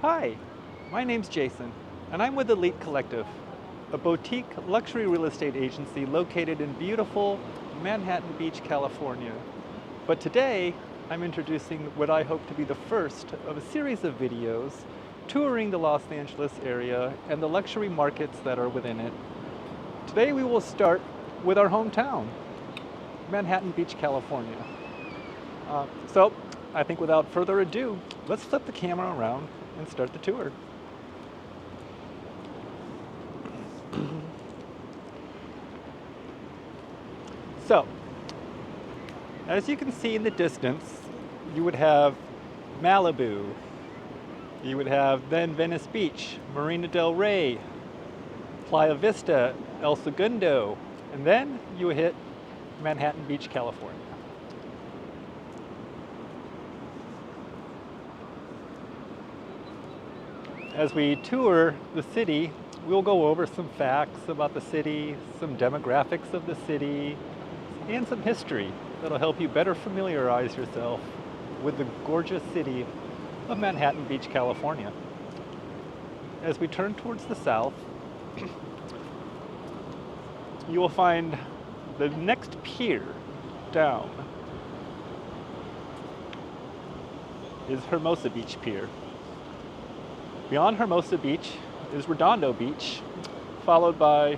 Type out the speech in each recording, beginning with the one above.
Hi, my name's Jason, and I'm with Elite Collective, a boutique luxury real estate agency located in beautiful Manhattan Beach, California. But today, I'm introducing what I hope to be the first of a series of videos touring the Los Angeles area and the luxury markets that are within it. Today, we will start with our hometown, Manhattan Beach, California. So, I think without further ado, let's flip the camera around and start the tour. So, as you can see in the distance, you would have Malibu, you would have then Venice Beach, Marina del Rey, Playa Vista, El Segundo, and then you would hit Manhattan Beach, California. As we tour the city, we'll go over some facts about the city, some demographics of the city, and some history that'll help you better familiarize yourself with the gorgeous city of Manhattan Beach, California. As we turn towards the south, you will find the next pier down is Hermosa Beach Pier. Beyond Hermosa Beach is Redondo Beach, followed by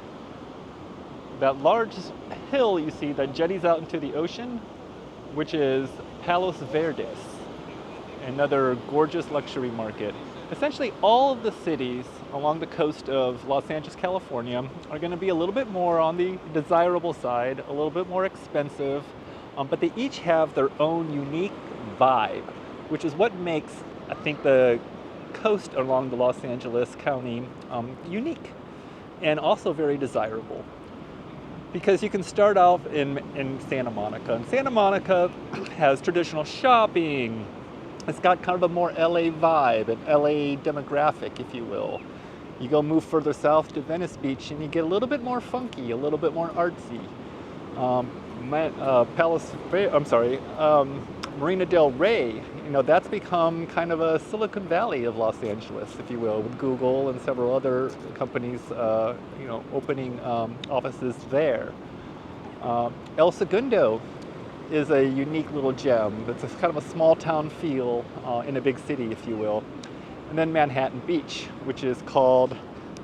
that large hill you see that jetties out into the ocean, which is Palos Verdes, another gorgeous luxury market. Essentially, all of the cities along the coast of Los Angeles, California are going to be a little bit more on the desirable side, a little bit more expensive, but they each have their own unique vibe, which is what makes, I think, the coast along the Los Angeles County unique and also very desirable. Because you can start off in Santa Monica. And Santa Monica has traditional shopping. It's got kind of a more LA vibe, an LA demographic, if you will. You go move further south to Venice Beach and you get a little bit more funky, a little bit more artsy. Marina del Rey, that's become kind of a Silicon Valley of Los Angeles, if you will, with Google and several other companies, opening offices there. El Segundo is a unique little gem. It's kind of a small town feel in a big city, if you will. And then Manhattan Beach, which is called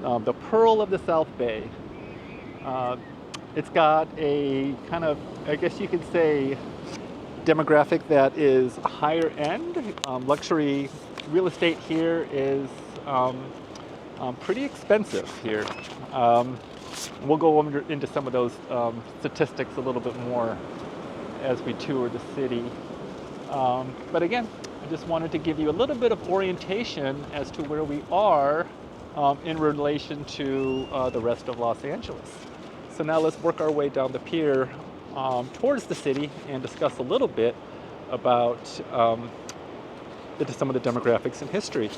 the Pearl of the South Bay. It's got a kind of, I guess you could say, demographic that is higher end. Luxury real estate here is pretty expensive here. We'll go into some of those statistics a little bit more as we tour the city. But again, I just wanted to give you a little bit of orientation as to where we are in relation to the rest of Los Angeles. So now let's work our way down the pier towards the city and discuss a little bit about some of the demographics and history.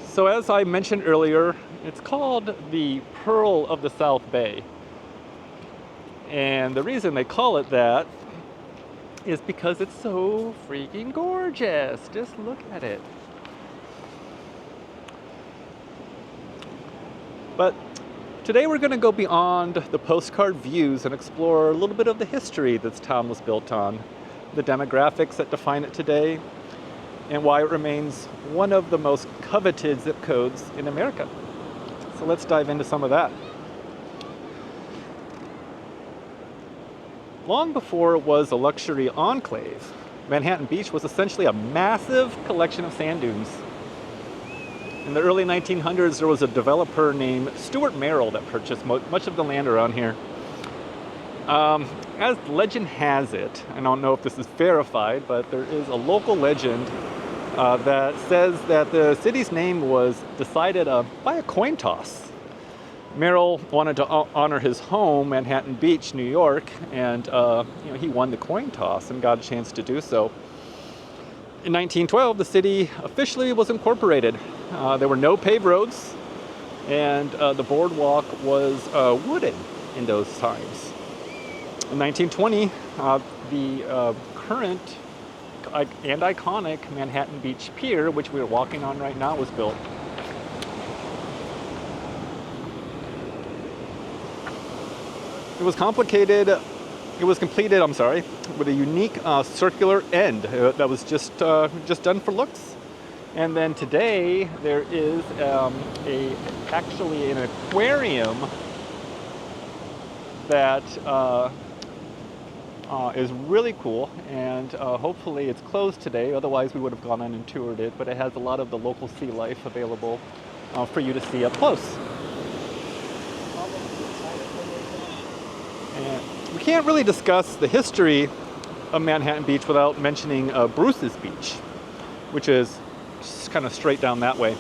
So as I mentioned earlier, it's called the Pearl of the South Bay. And the reason they call it that is because it's so freaking gorgeous. Just look at it. But today we're going to go beyond the postcard views and explore a little bit of the history this town was built on, the demographics that define it today, and why it remains one of the most coveted zip codes in America. So let's dive into some of that. Long before it was a luxury enclave, Manhattan Beach was essentially a massive collection of sand dunes. In the early 1900s, there was a developer named Stuart Merrill that purchased much of the land around here. As legend has it, I don't know if this is verified, but there is a local legend that says that the city's name was decided by a coin toss. Merrill wanted to honor his home, Manhattan Beach, New York, and he won the coin toss and got a chance to do so. In 1912, the city officially was incorporated. There were no paved roads, and the boardwalk was wooden in those times. In 1920, the current and iconic Manhattan Beach Pier, which we're walking on right now, was built. It was completed, I'm sorry, with a unique circular end that was just done for looks. And then today there is actually an aquarium that is really cool, and hopefully it's closed today, otherwise we would have gone in and toured it, but it has a lot of the local sea life available for you to see up close. And we can't really discuss the history of Manhattan Beach without mentioning Bruce's Beach, which is just kind of straight down that way.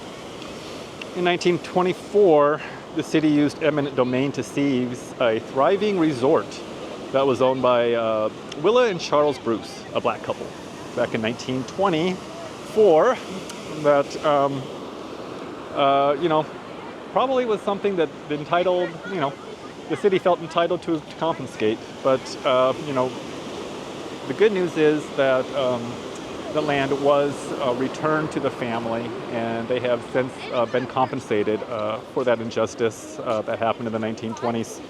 In 1924, the city used eminent domain to seize a thriving resort that was owned by Willa and Charles Bruce, a black couple, back in 1924. That probably was something that the city felt entitled to confiscate. But the good news is that the land was returned to the family, and they have since been compensated for that injustice that happened in the 1920s.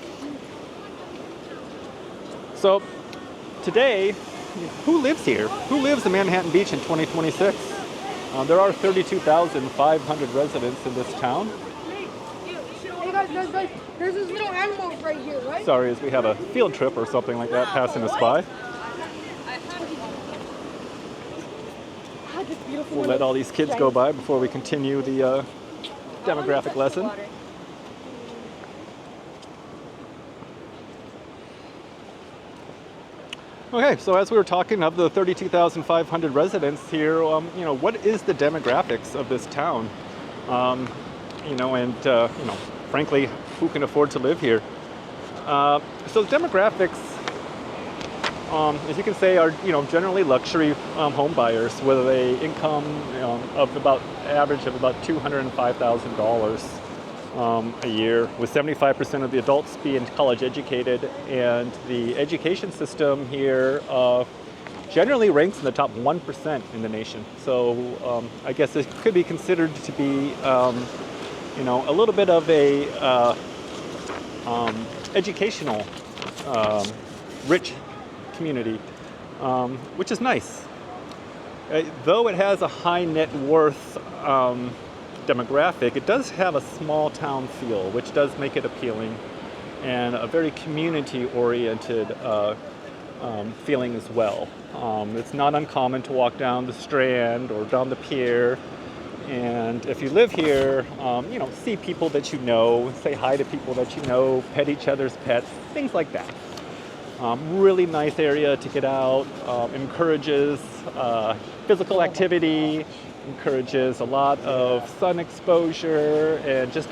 So today, who lives here? Who lives in Manhattan Beach in 2026? There are 32,500 residents in this town. Hey guys, there's this little animal right here, right? Sorry, as we have a field trip or something like that passing us by. We'll let all these kids go by before we continue the demographic lesson. Okay, so as we were talking of the 32,500 residents here, what is the demographics of this town? Frankly, who can afford to live here? So the demographics, as you can say, are generally luxury home buyers with an income of average of about $205,000 a year, with 75% of the adults being college educated, and the education system here generally ranks in the top 1% in the nation. So I guess it could be considered to be a little bit of a educational rich community, which is nice. Though it has a high net worth demographic, it does have a small town feel, which does make it appealing, and a very community oriented feeling as well. It's not uncommon to walk down the Strand or down the pier, and if you live here, see people that you know, say hi to people that you know, pet each other's pets, things like that. Really nice area to get out, encourages physical activity, encourages a lot of sun exposure, and just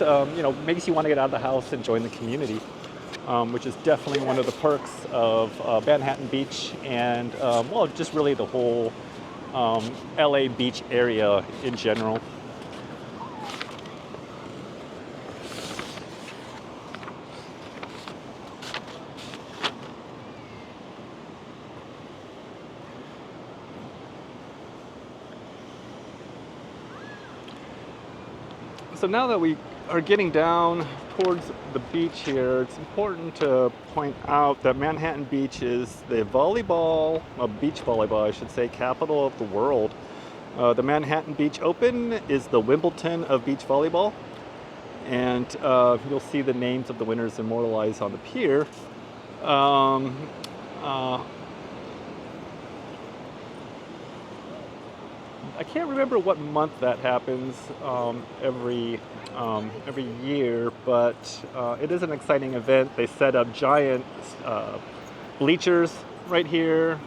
makes you want to get out of the house and join the community, which is definitely one of the perks of Manhattan Beach, and just really the whole LA beach area in general. So now that we are getting down towards the beach here, it's important to point out that Manhattan Beach is the beach volleyball, I should say, capital of the world. The Manhattan Beach Open is the Wimbledon of beach volleyball, and you'll see the names of the winners immortalized on the pier. I can't remember what month that happens every year, but it is an exciting event. They set up giant bleachers right here,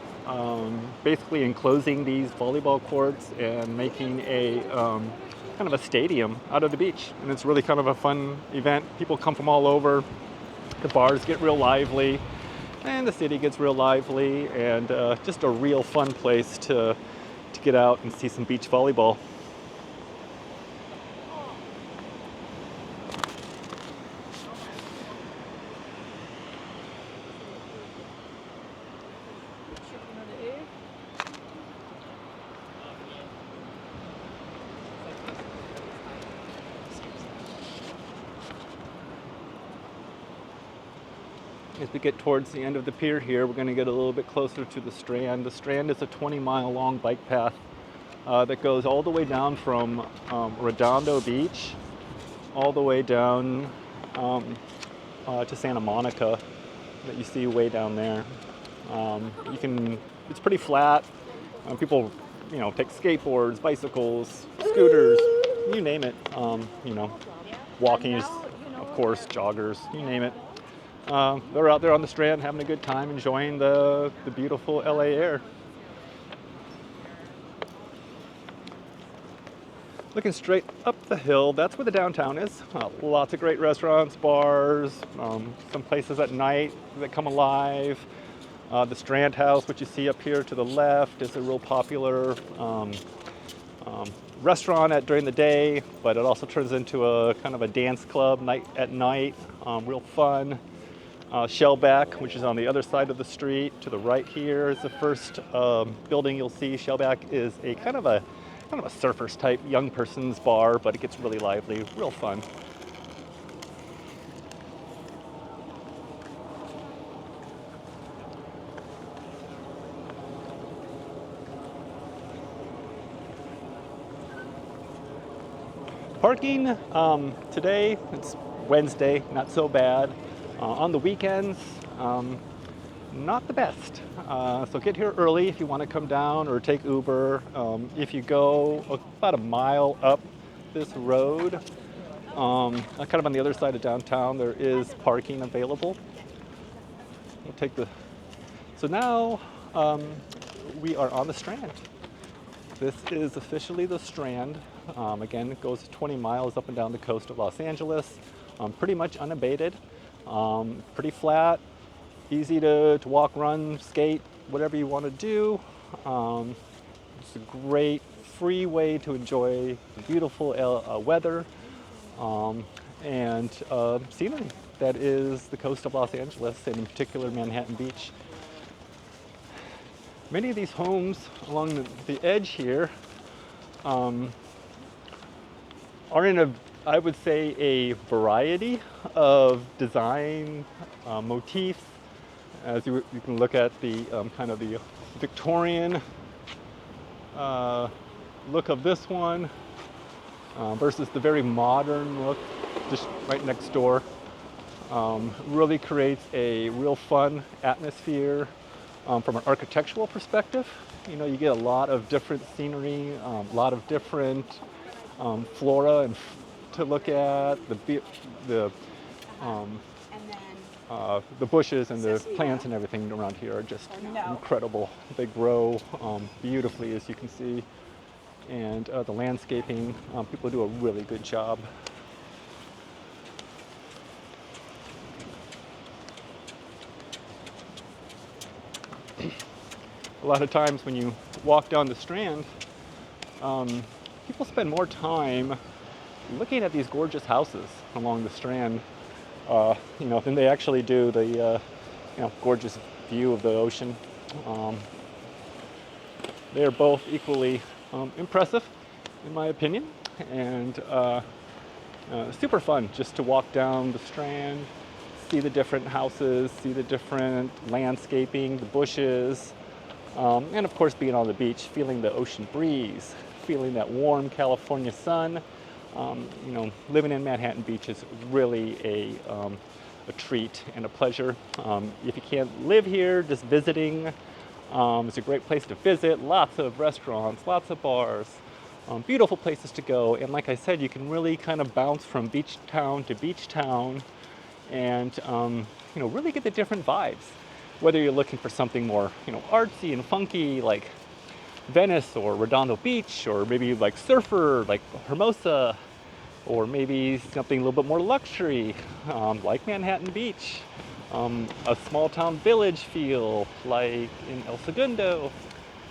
basically enclosing these volleyball courts and making a kind of a stadium out of the beach. And it's really kind of a fun event. People come from all over. The bars get real lively, and the city gets real lively, and just a real fun place to get out and see some beach volleyball. As we get towards the end of the pier here, we're going to get a little bit closer to the Strand. The Strand is a 20-mile long bike path that goes all the way down from Redondo Beach all the way down to Santa Monica that you see way down there. It's pretty flat. People, take skateboards, bicycles, scooters, you name it. Walking is, of course, joggers, you name it. They're out there on the Strand having a good time, enjoying the beautiful LA air. Looking straight up the hill, that's where the downtown is. Lots of great restaurants, bars, some places at night that come alive. The Strand House, which you see up here to the left, is a real popular restaurant during the day, but it also turns into a kind of a dance club at night. Real fun. Shellback, which is on the other side of the street to the right here, is the first building you'll see. Shellback is a kind of a surfers type young person's bar, but it gets really lively, real fun. Parking today, it's Wednesday, not so bad. On the weekends, not the best. So get here early if you want to come down or take Uber. If you go about a mile up this road, kind of on the other side of downtown, there is parking available. So now we are on the Strand. This is officially the Strand. Again, it goes 20 miles up and down the coast of Los Angeles, pretty much unabated, pretty flat. Easy to walk, run, skate, whatever you want to do. It's a great free way to enjoy the beautiful weather and scenery that is the coast of Los Angeles, and in particular Manhattan Beach. Many of these homes along the edge here are in I would say, a variety of design motifs. As you can look at the kind of the Victorian look of this one versus the very modern look just right next door. Really creates a real fun atmosphere from an architectural perspective. You get a lot of different scenery, a lot of different flora and to look at. The bushes and the plants and everything around here are just incredible. They grow beautifully, as you can see, and the landscaping, people do a really good job. A lot of times when you walk down the Strand, people spend more time looking at these gorgeous houses along the Strand than they actually do the gorgeous view of the ocean. They are both equally impressive, in my opinion, and super fun just to walk down the Strand, see the different houses, see the different landscaping, the bushes, and of course being on the beach, feeling the ocean breeze, feeling that warm California sun. Living in Manhattan Beach is really a treat and a pleasure. If you can't live here, just visiting, it's a great place to visit. Lots of restaurants, lots of bars, beautiful places to go. And like I said, you can really kind of bounce from beach town to beach town and really get the different vibes. Whether you're looking for something more artsy and funky like Venice or Redondo Beach, or maybe like surfer like Hermosa, or maybe something a little bit more luxury like Manhattan Beach, a small town village feel like in El Segundo.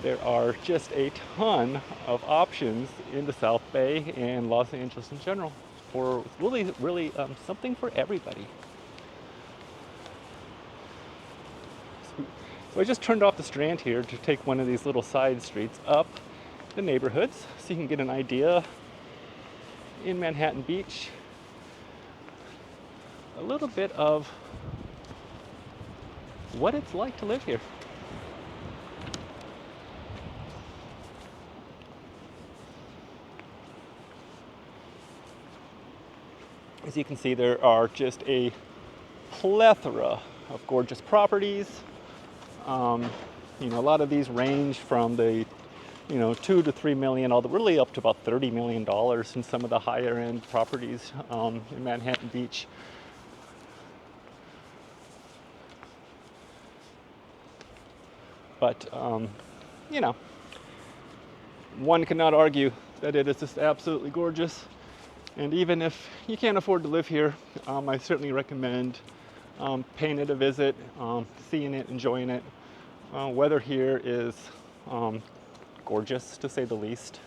There are just a ton of options in the South Bay and Los Angeles in general for really something for everybody. So I just turned off the Strand here to take one of these little side streets up the neighborhoods so you can get an idea in Manhattan Beach, a little bit of what it's like to live here. As you can see, there are just a plethora of gorgeous properties. A lot of these range from the 2 to 3 million, all the really up to about $30 million in some of the higher end properties in Manhattan Beach. But one cannot argue that it is just absolutely gorgeous. And even if you can't afford to live here, I certainly recommend paying it a visit, seeing it, enjoying it. Weather here is gorgeous, to say the least.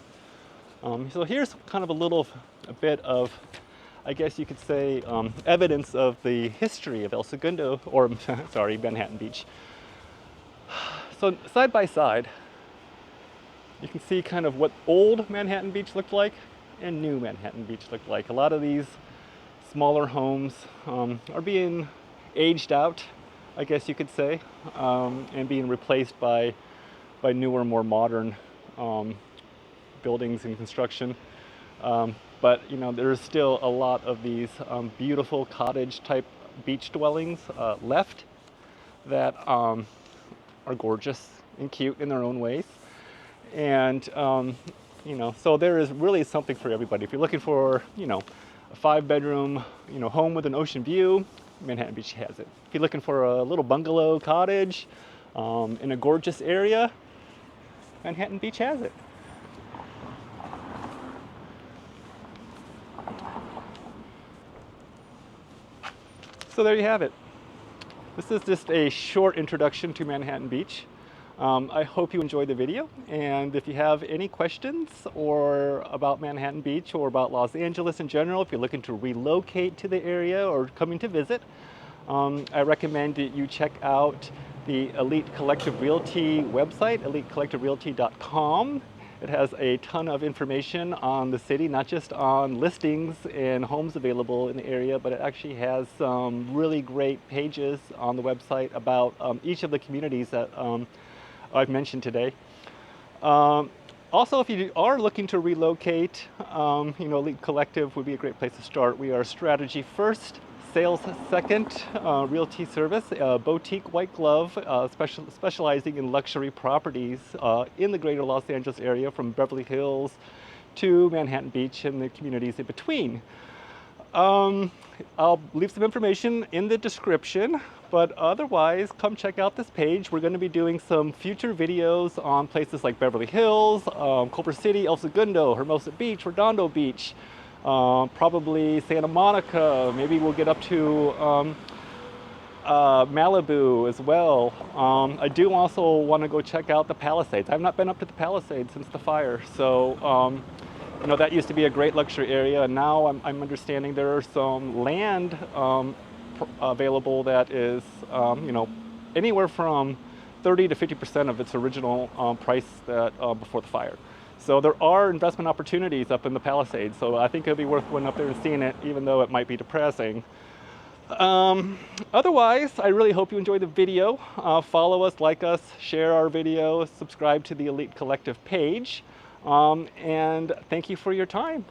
So here's kind of a bit of, I guess you could say, evidence of the history of El Segundo, or sorry, Manhattan Beach. So side by side, you can see kind of what old Manhattan Beach looked like and new Manhattan Beach looked like. A lot of these smaller homes are being aged out, I guess you could say, and being replaced by newer, more modern buildings and construction. But there's still a lot of these beautiful cottage type beach dwellings left that are gorgeous and cute in their own ways. And so there is really something for everybody. If you're looking for a 5-bedroom home with an ocean view, Manhattan Beach has it. If you're looking for a little bungalow cottage in a gorgeous area, Manhattan Beach has it. So there you have it. This is just a short introduction to Manhattan Beach. I hope you enjoyed the video, and if you have any questions or about Manhattan Beach or about Los Angeles in general, if you're looking to relocate to the area or coming to visit, I recommend that you check out the Elite Collective Realty website, elitecollectiverealty.com. It has a ton of information on the city, not just on listings and homes available in the area, but it actually has some really great pages on the website about each of the communities that I've mentioned today. Also, if you are looking to relocate, Elite Collective would be a great place to start. We are strategy first, sales second, realty service, boutique white glove, specializing in luxury properties in the greater Los Angeles area, from Beverly Hills to Manhattan Beach and the communities in between. I'll leave some information in the description, but otherwise, come check out this page. We're going to be doing some future videos on places like Beverly Hills, Culver City, El Segundo, Hermosa Beach, Redondo Beach, probably Santa Monica. Maybe we'll get up to Malibu as well. I do also want to go check out the Palisades. I've not been up to the Palisades since the fire, so that used to be a great luxury area, and now I'm understanding there are some land available that is anywhere from 30 to 50% of its original price that before the fire. So there are investment opportunities up in the Palisades, so I think it'll be worth going up there and seeing it, even though it might be depressing. Otherwise, I really hope you enjoyed the video. Follow us, like us, share our video, subscribe to the Elite Collective page, and thank you for your time.